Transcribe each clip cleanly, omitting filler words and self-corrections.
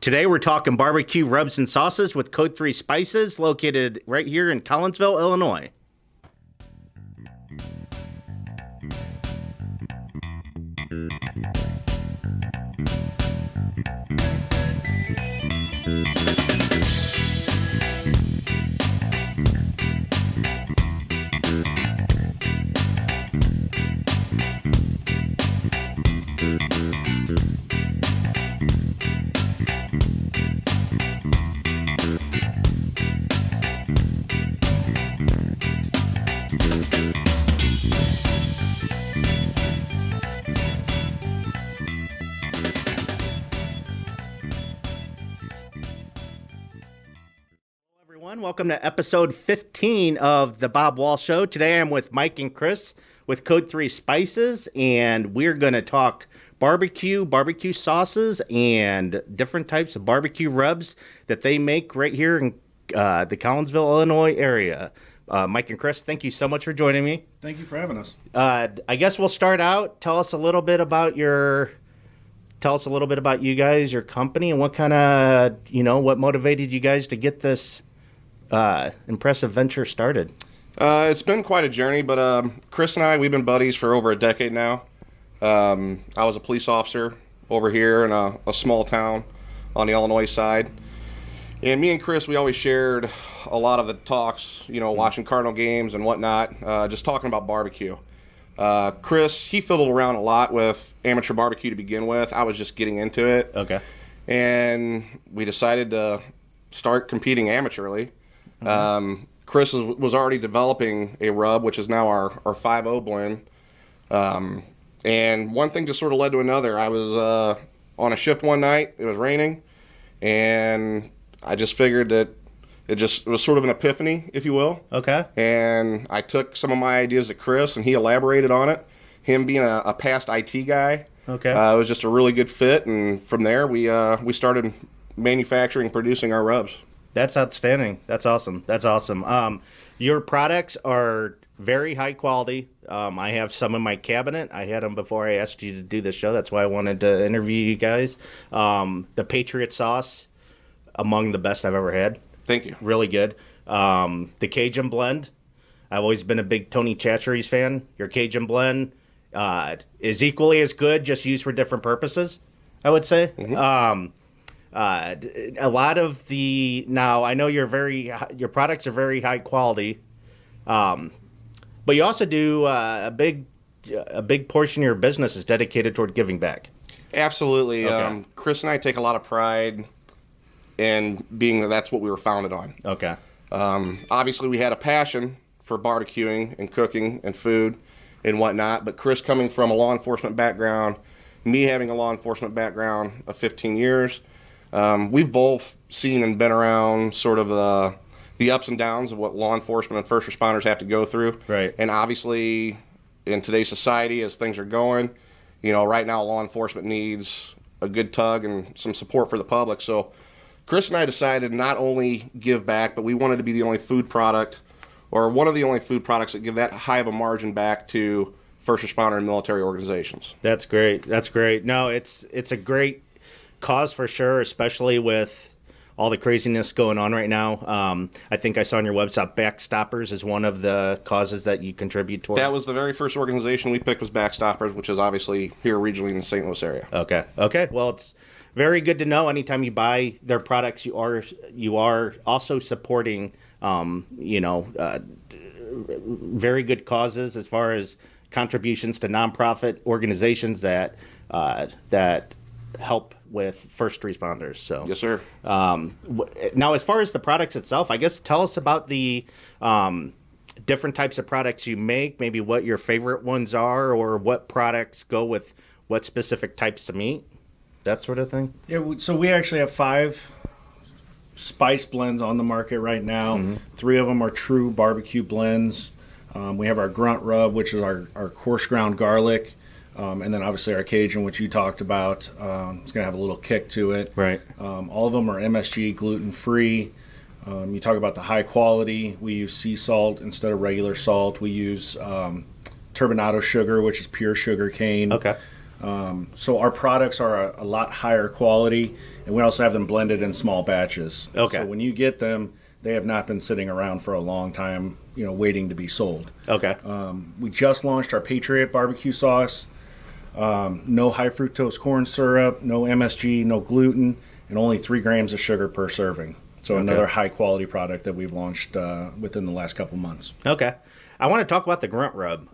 Today we're talking barbecue rubs and sauces with Code 3 Spices, located right here in Collinsville, Illinois. Welcome to episode 15 of the Bob Wall Show. Today I'm with Mike and Chris with Code 3 Spices, and we're going to talk barbecue sauces, and different types of barbecue rubs that they make right here in the Collinsville, Illinois area. Mike and Chris, thank you so much for joining me. Thank you for having us. I guess we'll start out. Tell us a little bit about you guys, your company, and what kind of, what motivated you guys to get this impressive venture started. It's been quite a journey, but Chris and I, we've been buddies for over a decade now. I was a police officer over here in a small town on the Illinois side. And me and Chris, we always shared a lot of the talks, watching Cardinal games and whatnot, just talking about barbecue. Chris, he fiddled around a lot with amateur barbecue to begin with. I was just getting into it. Okay. And we decided to start competing amateurly. Mm-hmm. Chris was already developing a rub, which is now our 5-0 blend. And one thing just sort of led to another. I was on a shift one night. It was raining. And I just figured that it was sort of an epiphany, if you will. Okay. And I took some of my ideas to Chris, and he elaborated on it. Him being a past IT guy. Okay. It was just a really good fit. And from there, we started manufacturing, producing our rubs. That's outstanding. That's awesome. Your products are very high quality. I have some in my cabinet. I had them before I asked you to do this show. That's why I wanted to interview you guys. The Patriot sauce, among the best I've ever had. Thank you. Really good. The Cajun blend. I've always been a big Tony Chachere's fan. Your Cajun blend is equally as good, just used for different purposes, I would say. Mm-hmm. A lot of now I know your products are very high quality, but you also do a big portion of your business is dedicated toward giving back. Absolutely. Okay. Chris and I take a lot of pride in being that's what we were founded on. Okay. Obviously, we had a passion for barbecuing and cooking and food and whatnot, but Chris coming from a law enforcement background, me having a law enforcement background of 15 years, we've both seen and been around sort of the ups and downs of what law enforcement and first responders have to go through. Right. And obviously, in today's society, as things are going, right now law enforcement needs a good tug and some support for the public. So Chris and I decided not only give back, but we wanted to be the only food product, or one of the only food products that give that high of a margin back to first responder and military organizations. That's great. No, it's a great cause for sure, especially with all the craziness going on right now. I think I saw on your website Backstoppers is one of the causes that you contribute towards. That was the very first organization we picked, was Backstoppers, which is obviously here regionally in the St. Louis area. Okay. Well, it's very good to know. Anytime you buy their products, you are also supporting very good causes as far as contributions to nonprofit organizations that help with first responders. So yes, sir. Now, as far as the products itself, I guess tell us about the different types of products you make, maybe what your favorite ones are, or what products go with what specific types of meat, that sort of thing. Yeah, so we actually have 5 spice blends on the market right now. Mm-hmm. 3 of them are true barbecue blends. We have our grunt rub, which is our coarse ground garlic. And then obviously our Cajun, which you talked about, it's going to have a little kick to it. Right. All of them are MSG gluten-free. You talk about the high quality. We use sea salt instead of regular salt. We use turbinado sugar, which is pure sugar cane. Okay. So our products are a lot higher quality, and we also have them blended in small batches. Okay. So when you get them, they have not been sitting around for a long time, waiting to be sold. Okay. We just launched our Patriot BBQ sauce. No high fructose corn syrup, no MSG, no gluten, and only 3 grams of sugar per serving. So another high quality product that we've launched within the last couple months. Okay. I want to talk about the grunt rub.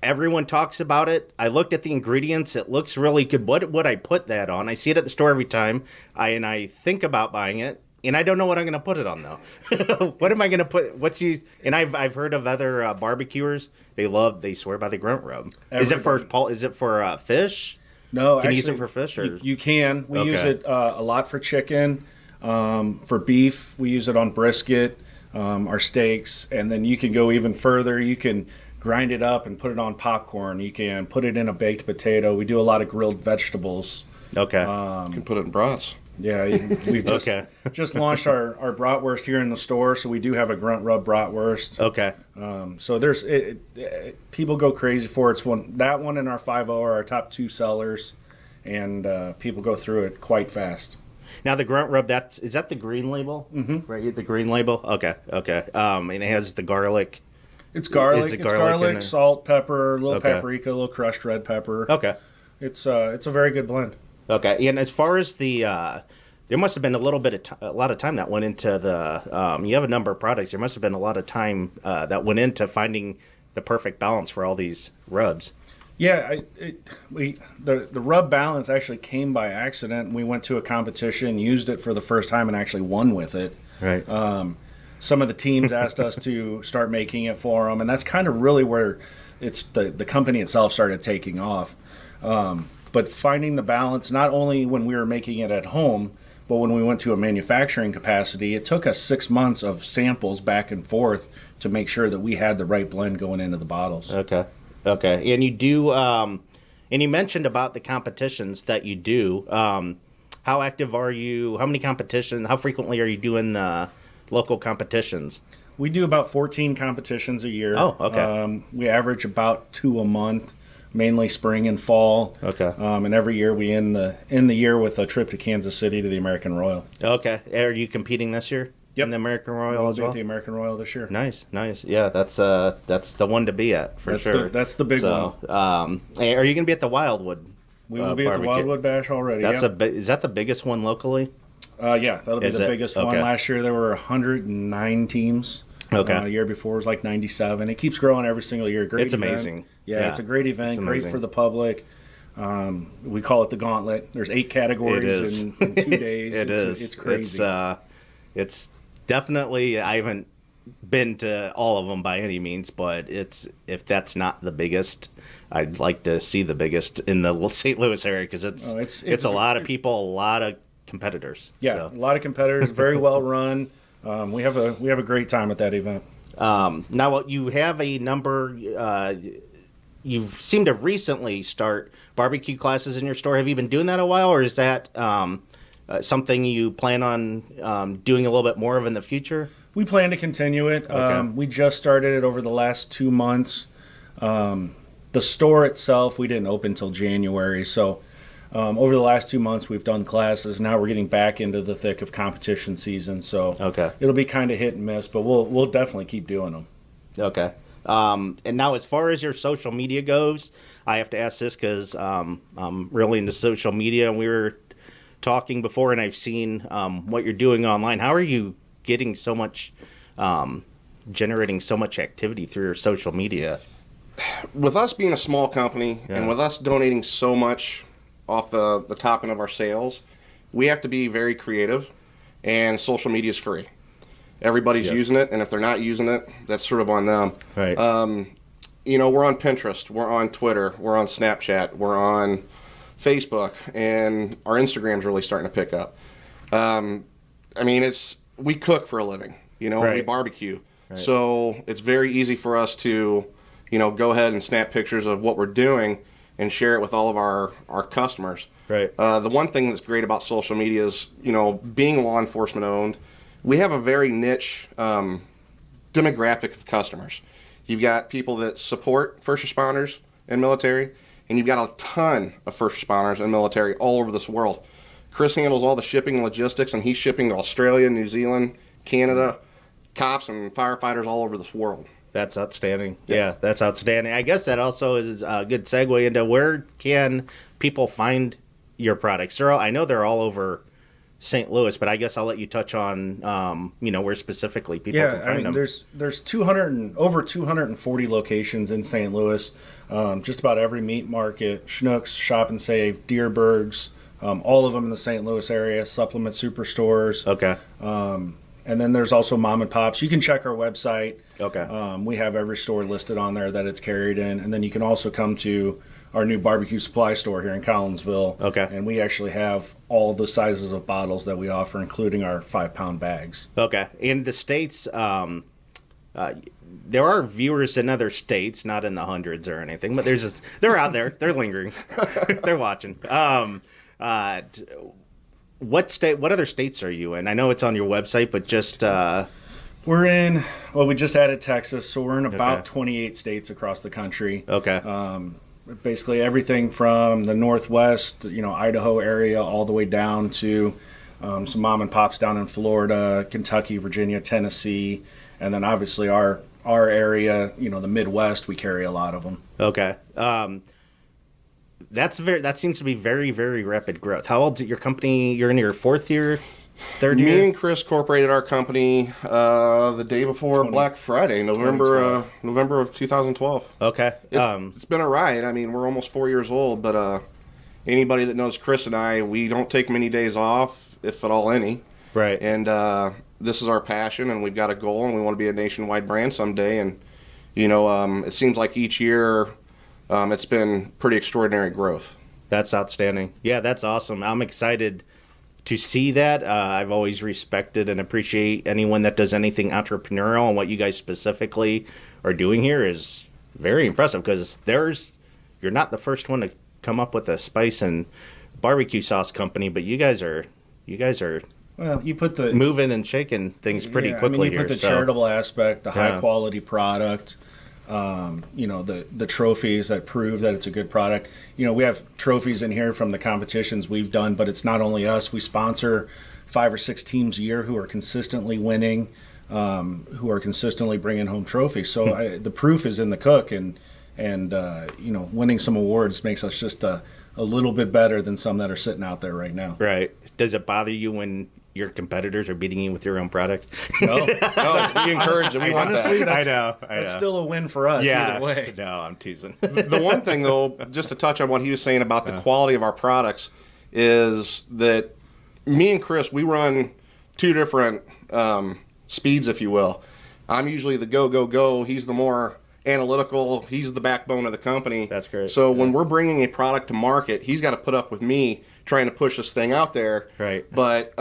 Everyone talks about it. I looked at the ingredients. It looks really good. What would I put that on? I see it at the store every time. I think about buying it, and I don't know what I'm going to put it on though. What am I going to put? And I've heard of other barbecuers. They swear by the grunt rub. Is it for fish? No, can you use it for fish? Or? You can. We use it a lot for chicken. For beef, we use it on brisket, our steaks, and then you can go even further. You can grind it up and put it on popcorn. You can put it in a baked potato. We do a lot of grilled vegetables. Okay. You can put it in brats. Yeah, we've just launched our bratwurst here in the store, so we do have a grunt rub bratwurst. Okay. So there's people go crazy for it. That one and our 5.0 are our top 2 sellers, and people go through it quite fast. Now the grunt rub, is that the green label? Mm-hmm. Right, the green label. Okay. And it has the garlic. It's garlic. It's garlic, salt, pepper, a little paprika, a little crushed red pepper. Okay. It's a very good blend. Okay. And as far as the, there must have been a lot of time that went into the. You have a number of products. There must have been a lot of time that went into finding the perfect balance for all these rubs. Yeah, the rub balance actually came by accident. We went to a competition, used it for the first time, and actually won with it. Right. Some of the teams asked us to start making it for them, and that's kind of really where the company itself started taking off. But finding the balance, not only when we were making it at home, but when we went to a manufacturing capacity, it took us 6 months of samples back and forth to make sure that we had the right blend going into the bottles. Okay. And you do, and you mentioned about the competitions that you do. How active are you? How many competitions? How frequently are you doing local competitions? We do about 14 competitions a year. Oh, okay. We average about 2 a month, mainly spring and fall. Okay. And every year we end the year with a trip to Kansas City to the American Royal. Okay. Are you competing this year? Yep. In the American Royal as well? At the American Royal this year. Nice. Yeah, that's the one to be at for sure. That's the big one. Are you going to be at the Wildwood? We will be at the Wildwood Bash already. Is that the biggest one locally? Yeah, that'll be the biggest one. Last year there were 109 teams. Okay. The year before was like 97. It keeps growing every single year. Great It's event. amazing. Yeah, it's a great event. Great for the public. We call it the Gauntlet. There's 8 categories in 2 days. It's crazy. It's definitely, I haven't been to all of them by any means, but if that's not the biggest, I'd like to see the biggest in the St. Louis area because it's a lot of people, a lot of competitors. Yeah, so. A lot of competitors, very well run. We have a great time at that event. Now you have a number. You seem to recently start barbecue classes in your store. Have you been doing that a while, or is that something you plan on doing a little bit more of in the future? We plan to continue it. Okay. We just started it over the last 2 months. The store itself, we didn't open until January, so over the last 2 months we've done classes. Now we're getting back into the thick of competition season, so it'll be kind of hit and miss, but we'll definitely keep doing them. Okay. And now as far as your social media goes, I have to ask this because I'm really into social media, and we were talking before, and I've seen what you're doing online. How are you getting so much, generating so much activity through your social media? With us being a small company and with us donating so much off the top end of our sales, we have to be very creative, and social media is free. Everybody's using it, and if they're not using it, that's sort of on them. Right. We're on Pinterest, we're on Twitter, we're on Snapchat, we're on Facebook, and our Instagram's really starting to pick up. We cook for a living, we barbecue. Right. So it's very easy for us to, go ahead and snap pictures of what we're doing and share it with all of our customers. Right. The one thing that's great about social media is, being law enforcement owned, we have a very niche demographic of customers. You've got people that support first responders and military, and you've got a ton of first responders and military all over this world. Chris handles all the shipping and logistics, and he's shipping to Australia, New Zealand, Canada, cops and firefighters all over this world. That's outstanding. Yeah, that's outstanding. I guess that also is a good segue into where can people find your products? I know they're all over St. Louis, but I guess I'll let you touch on, where specifically people can find them. There's over 240 locations in St. Louis. Just about every meat market, Schnucks, Shop and Save, Deerbergs, all of them in the St. Louis area, supplement superstores. Okay. And then there's also mom and pops. You can check our website. Okay. We have every store listed on there that it's carried in. And then you can also come to our new barbecue supply store here in Collinsville. Okay. And we actually have all the sizes of bottles that we offer, including our 5-pound bags. Okay. In the States, there are viewers in other states, not in the hundreds or anything, but they're out there. They're lingering. They're watching. What other states are you in? I know it's on your website, but just... we just added Texas, so we're in about 28 states across the country. Okay. Basically everything from the Northwest, Idaho area, all the way down to some mom and pops down in Florida, Kentucky, Virginia, Tennessee, and then obviously our area, the Midwest, we carry a lot of them. Okay. That seems to be very, very rapid growth. How old is your company? You're in your fourth year? Third year? Me and Chris incorporated our company the day before Black Friday, November of 2012. Okay. It's been a ride. I mean, we're almost 4 years old, but anybody that knows Chris and I, we don't take many days off, if at all any. Right. And this is our passion, and we've got a goal, and we want to be a nationwide brand someday. And, it seems like each year it's been pretty extraordinary growth. That's outstanding. Yeah, that's awesome. I'm excited to see that. I've always respected and appreciate anyone that does anything entrepreneurial, and what you guys specifically are doing here is very impressive, because you're not the first one to come up with a spice and barbecue sauce company, but you guys are Well, you put the moving and shaking things pretty quickly you here. put the charitable aspect, the high quality product, the trophies that prove that it's a good product. We have trophies in here from the competitions we've done, but it's not only us. We sponsor 5 or 6 teams a year who are consistently winning, who are consistently bringing home trophies. So the proof is in the cook, and winning some awards makes us just a little bit better than some that are sitting out there right now. Right. Does it bother you when your competitors are beating you with your own products? No, we encourage it. We want that. That's, I know. That's still a win for us either way. No, I'm teasing. The one thing, though, just to touch on what he was saying about the quality of our products, is that me and Chris, we run 2 different speeds, if you will. I'm usually the go. He's the more analytical. He's the backbone of the company. That's great. So when we're bringing a product to market, he's got to put up with me trying to push this thing out there. Right. But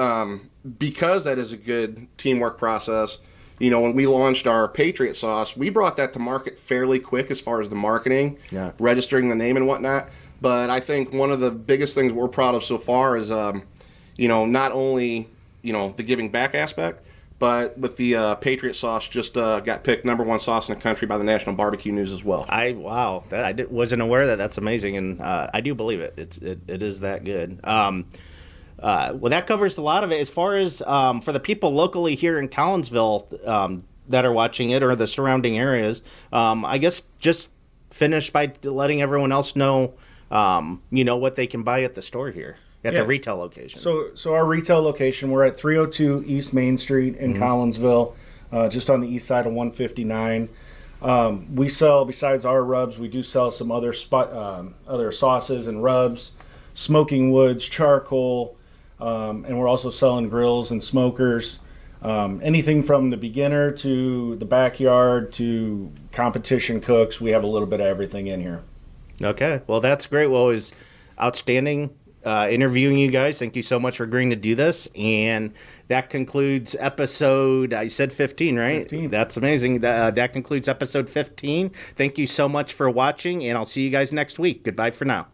because that is a good teamwork process, when we launched our Patriot sauce, we brought that to market fairly quick as far as the marketing, registering the name and whatnot. But I think one of the biggest things we're proud of so far is, not only, the giving back aspect, but with the Patriot sauce just got picked #1 sauce in the country by the National Barbecue News as well. Wasn't aware of that. That's amazing, and I do believe it. It is that good. Well, that covers a lot of it. As far as for the people locally here in Collinsville that are watching it, or the surrounding areas, I guess just finish by letting everyone else know, what they can buy at the store here. At the retail location. So our retail location, we're at 302 East Main Street in Collinsville, just on the east side of 159. We sell, besides our rubs, we do sell some other other sauces and rubs, smoking woods, charcoal, and we're also selling grills and smokers. Anything from the beginner to the backyard to competition cooks, we have a little bit of everything in here. Okay, well that's great. Well, it was outstanding interviewing you guys. Thank you so much for agreeing to do this. And that concludes episode, I said 15, right? 15. That's amazing. That concludes episode 15. Thank you so much for watching, and I'll see you guys next week. Goodbye for now.